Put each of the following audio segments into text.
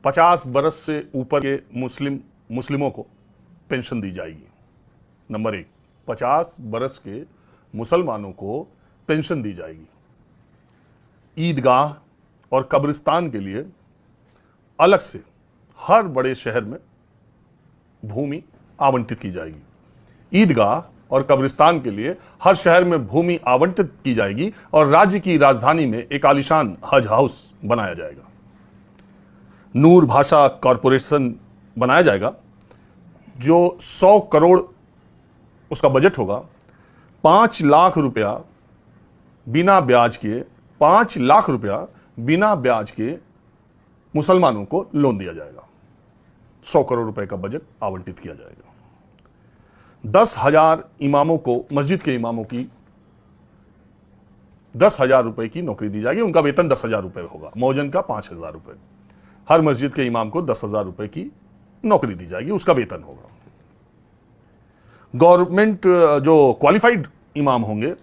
50 बरस से ऊपर के मुस्लिमों को पेंशन दी जाएगी। नंबर 1, 50 बरस के मुसलमानों को पेंशन दी जाएगी। ईदगाह और कब्रिस्तान के लिए अलग से हर बड़े शहर में भूमि आवंटित की जाएगी। ईदगाह और कब्रिस्तान के लिए हर शहर में भूमि आवंटित की जाएगी और राज्य की राजधानी में एक आलीशान हज हाउस बनाया जाएगा। नूर भाषा कॉरपोरेशन बनाया जाएगा जो 100 करोड़ उसका बजट होगा। 5 लाख रुपया बिना ब्याज के 5 लाख रुपया बिना ब्याज के मुसलमानों को लोन दिया जाएगा। 100 करोड़ रुपए का बजट आवंटित किया जाएगा। 10,000 इमामों को, मस्जिद के इमामों की 10,000 रुपए की नौकरी दी जाएगी। उनका वेतन 10,000 रुपए होगा, मौजन का 5,000 रुपए। हर मस्जिद के इमाम को 10,000 रुपए की नौकरी दी जाएगी, उसका वेतन होगा। गवर्नमेंट जो क्वालिफाइड इमाम होंगे,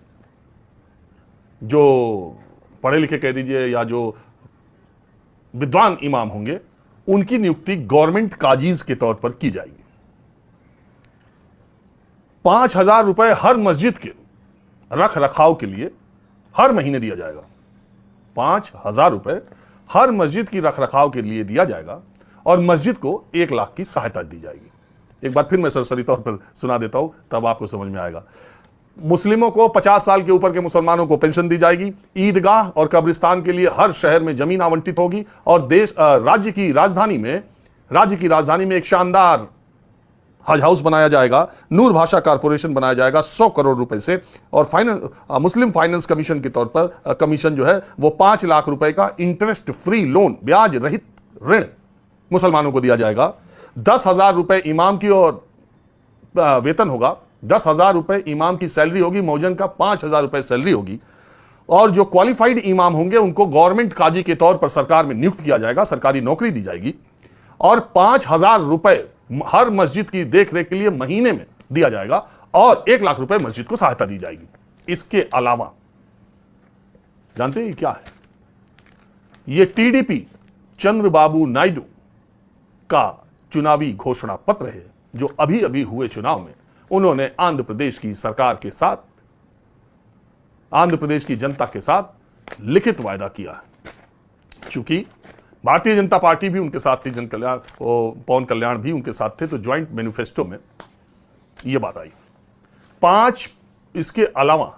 जो पढ़े लिखे कह दीजिए या जो विद्वान इमाम होंगे, उनकी नियुक्ति गवर्नमेंट काजीज के तौर पर की जाएगी। 5,000 रुपए हर मस्जिद के रख रखाव के लिए हर महीने दिया जाएगा। 5,000 रुपए हर मस्जिद की रख रखाव के लिए दिया जाएगा और मस्जिद को 1 लाख की सहायता दी जाएगी। एक बार फिर मैं सरसरी तौर पर सुना देता हूं, तब आपको समझ में आएगा। मुस्लिमों को 50 साल के ऊपर के मुसलमानों को पेंशन दी जाएगी। ईदगाह और कब्रिस्तान के लिए हर शहर में जमीन आवंटित होगी और राज्य की राजधानी में एक शानदार हज हाउस बनाया जाएगा। नूर भाषा कॉरपोरेशन बनाया जाएगा 100 करोड़ रुपए से और मुस्लिम फाइनेंस कमीशन के तौर पर कमीशन जो है वो 5 लाख रुपए का इंटरेस्ट फ्री लोन, ब्याज रहित ऋण मुसलमानों को दिया जाएगा। 10,000 रुपए इमाम की और वेतन होगा। 10,000 रुपए इमाम की सैलरी होगी, मौजन का 5,000 रुपए सैलरी होगी। और जो क्वालिफाइड इमाम होंगे उनको गवर्नमेंट काजी के तौर पर सरकार में नियुक्त किया जाएगा, सरकारी नौकरी दी जाएगी और 5,000 रुपए हर मस्जिद की देखरेख के लिए महीने में दिया जाएगा और 1 लाख रुपए मस्जिद को सहायता दी जाएगी। इसके अलावा जानते हैं क्या है? यह टीडीपी चंद्रबाबू नायडू का चुनावी घोषणा पत्र है जो अभी अभी हुए चुनाव में उन्होंने आंध्र प्रदेश की सरकार के साथ, आंध्र प्रदेश की जनता के साथ लिखित वायदा किया है। क्योंकि भारतीय जनता पार्टी भी उनके साथ थी, पवन कल्याण भी उनके साथ थे, तो ज्वाइंट मैनिफेस्टो में यह बात आई। 5 इसके अलावा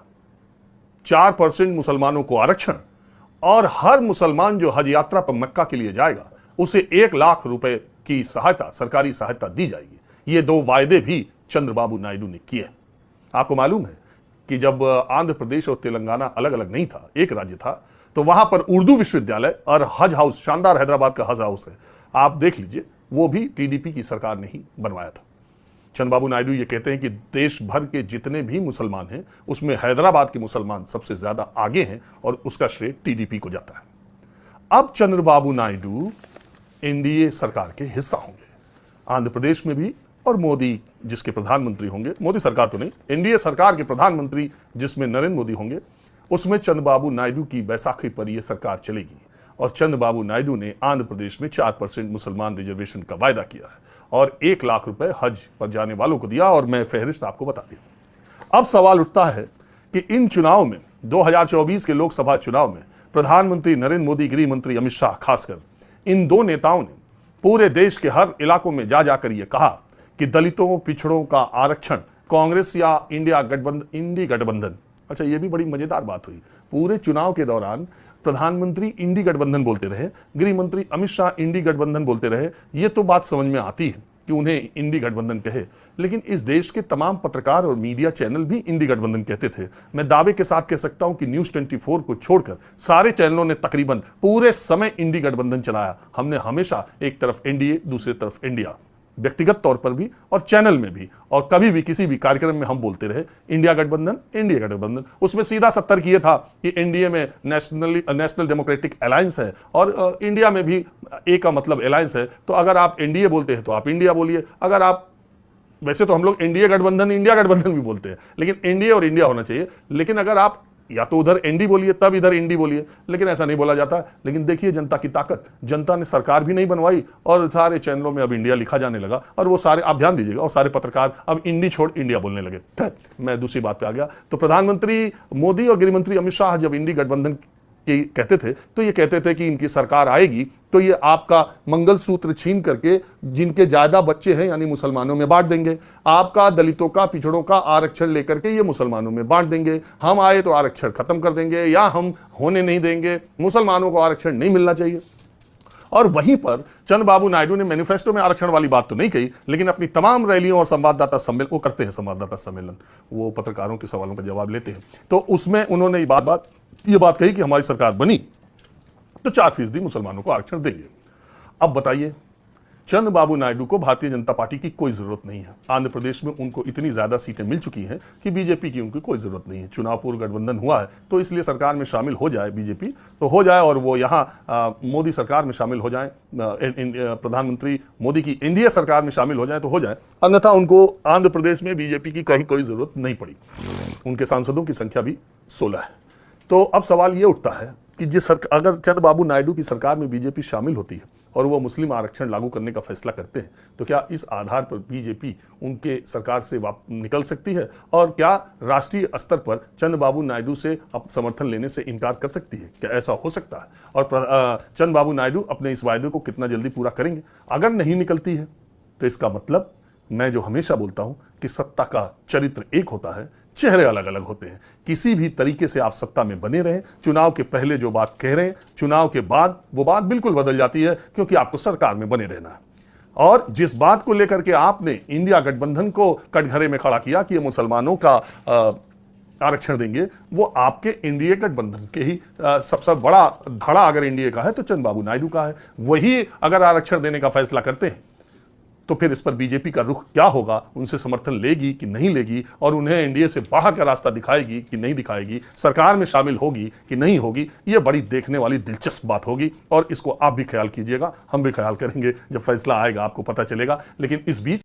4% मुसलमानों को आरक्षण और हर मुसलमान जो हज यात्रा पर मक्का के लिए जाएगा उसे 1 लाख रुपए की सहायता, सरकारी सहायता दी जाएगी। ये 2 वायदे भी चंद्रबाबू नायडू ने किए। आपको मालूम है कि जब आंध्र प्रदेश और तेलंगाना अलग अलग नहीं था, एक राज्य था, तो वहां पर उर्दू विश्वविद्यालय और हज हाउस, शानदार हैदराबाद का हज हाउस है, आप देख लीजिए, वो भी टीडीपी की सरकार ने ही बनवाया था। चंद्रबाबू नायडू ये कहते हैं कि देश भर के जितने भी मुसलमान हैं उसमें हैदराबाद के मुसलमान सबसे ज्यादा आगे हैं और उसका श्रेय टीडीपी को जाता है। अब चंद्रबाबू नायडू एनडीए सरकार के हिस्सा होंगे, आंध्र प्रदेश में भी, और मोदी जिसके प्रधानमंत्री होंगे, मोदी सरकार तो नहीं, एनडीए सरकार के प्रधानमंत्री जिसमें नरेंद्र मोदी होंगे, उसमें चंद्रबाबू नायडू की बैसाखी पर यह सरकार चलेगी। और चंद्रबाबू नायडू ने आंध्र प्रदेश में 4% मुसलमान रिजर्वेशन का वायदा किया है और 1 लाख रुपए हज पर जाने वालों को दिया। और मैं फहरिस्त आपको बता दूं। अब सवाल उठता है कि इन चुनाव में, 2024 के लोकसभा चुनाव में, प्रधानमंत्री नरेंद्र मोदी, गृह मंत्री अमित शाह, खासकर इन 2 नेताओं ने पूरे देश के हर इलाकों में जाकर यह कहा कि दलितों, पिछड़ों का आरक्षण कांग्रेस या इंडी गठबंधन, अच्छा ये भी बड़ी मजेदार बात हुई, पूरे चुनाव के दौरान प्रधानमंत्री इंडी गठबंधन बोलते रहे, गृह मंत्री अमित शाह इंडी गठबंधन बोलते रहे। ये तो बात समझ में आती है कि उन्हें इंडी गठबंधन कहे, लेकिन इस देश के तमाम पत्रकार और मीडिया चैनल भी इंडी गठबंधन कहते थे। मैं दावे के साथ कह सकता हूं कि न्यूज़ 24 को छोड़कर सारे चैनलों ने तकरीबन पूरे समय इंडी गठबंधन चलाया। हमने हमेशा एक तरफ एनडीए, दूसरी तरफ इंडिया, व्यक्तिगत तौर पर भी और चैनल में भी, और कभी भी किसी भी कार्यक्रम में हम बोलते रहे इंडिया गठबंधन। उसमें सीधा सत्तर किया था कि एनडीए में नेशनल डेमोक्रेटिक अलायंस है और इंडिया में भी ए का मतलब अलायंस है। तो अगर आप एनडीए बोलते हैं तो आप इंडिया बोलिए, अगर आप, वैसे तो हम लोग एनडीए गठबंधन, इंडिया गठबंधन भी बोलते हैं, लेकिन एनडीए और इंडिया होना चाहिए। लेकिन अगर आप या तो उधर एनडी बोलिए तब इधर इंडी बोलिए, लेकिन ऐसा नहीं बोला जाता। लेकिन देखिए जनता की ताकत, जनता ने सरकार भी नहीं बनवाई और सारे चैनलों में अब इंडिया लिखा जाने लगा, और वो सारे, आप ध्यान दीजिएगा, और सारे पत्रकार अब इंडी छोड़ इंडिया बोलने लगे। मैं दूसरी बात पे आ गया। तो प्रधानमंत्री मोदी और गृहमंत्री अमित शाह जब इंडी गठबंधन कहते थे तो ये कहते थे कि इनकी सरकार आएगी तो ये आपका मंगलसूत्र छीन करके जिनके ज्यादा बच्चे हैं यानी मुसलमानों में बांट देंगे, आपका दलितों का, पिछड़ों का आरक्षण लेकर के ये मुसलमानों में बांट देंगे, हम आए तो आरक्षण खत्म कर देंगे या हम होने नहीं देंगे, मुसलमानों को आरक्षण नहीं मिलना चाहिए। और वहीं पर चंद्रबाबू नायडू ने मैनिफेस्टो में आरक्षण वाली बात तो नहीं कही, लेकिन अपनी तमाम रैलियों और संवाददाता सम्मेलन, वो करते हैं संवाददाता सम्मेलन, वो पत्रकारों के सवालों का जवाब लेते हैं, तो उसमें उन्होंने ये बात कही कि हमारी सरकार बनी तो 4% मुसलमानों को आरक्षण देंगे। अब बताइए, चंद्रबाबू नायडू को भारतीय जनता पार्टी की कोई जरूरत नहीं है। आंध्र प्रदेश में उनको इतनी ज्यादा सीटें मिल चुकी हैं कि बीजेपी की उनकी कोई जरूरत नहीं है। चुनाव पूर्व गठबंधन हुआ है तो इसलिए सरकार में शामिल हो जाए बीजेपी, तो हो जाए और वो यहाँ मोदी सरकार में शामिल हो जाए, प्रधानमंत्री मोदी की एनडीए सरकार में शामिल हो जाए तो हो जाए, अन्यथा उनको आंध्र प्रदेश में बीजेपी की कहीं कोई जरूरत नहीं पड़ी। उनके सांसदों की संख्या भी 16 है। तो अब सवाल ये उठता है कि अगर चंद्रबाबू नायडू की सरकार में बीजेपी शामिल होती है और वो मुस्लिम आरक्षण लागू करने का फैसला करते हैं, तो क्या इस आधार पर बीजेपी उनके सरकार से निकल सकती है? और क्या राष्ट्रीय स्तर पर चंद्रबाबू नायडू से समर्थन लेने से इनकार कर सकती है? क्या ऐसा हो सकता है? और चंद्रबाबू नायडू अपने इस वायदे को कितना जल्दी पूरा करेंगे? अगर नहीं निकलती है तो इसका मतलब, मैं जो हमेशा बोलता हूं कि सत्ता का चरित्र एक होता है, चेहरे अलग अलग होते हैं। किसी भी तरीके से आप सत्ता में बने रहें, चुनाव के पहले जो बात कह रहे हैं, चुनाव के बाद वो बात बिल्कुल बदल जाती है, क्योंकि आपको सरकार में बने रहना है। और जिस बात को लेकर के आपने इंडिया गठबंधन को कटघरे में खड़ा किया कि ये मुसलमानों का आरक्षण देंगे, वो आपके एनडीए गठबंधन के ही सबसे बड़ा धड़ा अगर एनडीए का है तो चंद्रबाबू नायडू का है। वही अगर आरक्षण देने का फैसला करते हैं तो फिर इस पर बीजेपी का रुख क्या होगा? उनसे समर्थन लेगी कि नहीं लेगी, और उन्हें एनडीए से बाहर का रास्ता दिखाएगी कि नहीं दिखाएगी, सरकार में शामिल होगी कि नहीं होगी? ये बड़ी देखने वाली दिलचस्प बात होगी, और इसको आप भी ख्याल कीजिएगा, हम भी ख्याल करेंगे। जब फैसला आएगा आपको पता चलेगा। लेकिन इस बीच